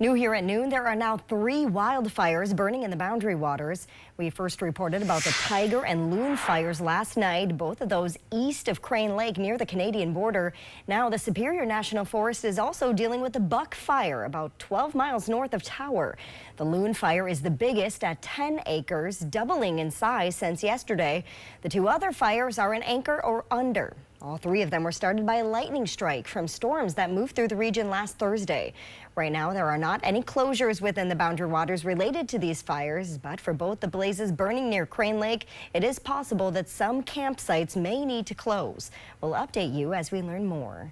New here at noon, there are now 3 wildfires burning in the Boundary Waters. We first reported about the Tiger and Loon fires last night, both of those east of Crane Lake near the Canadian border. Now the Superior National Forest is also dealing with the Buck Fire about 12 miles north of Tower. The Loon fire is the biggest at 10 acres, doubling in size since yesterday. The 2 other fires are an acre or under. All 3 of them were started by a lightning strike from storms that moved through the region last Thursday. Right now, there are not any closures within the Boundary Waters related to these fires, but for both the blazes burning near Crane Lake, it is possible that some campsites may need to close. We'll update you as we learn more.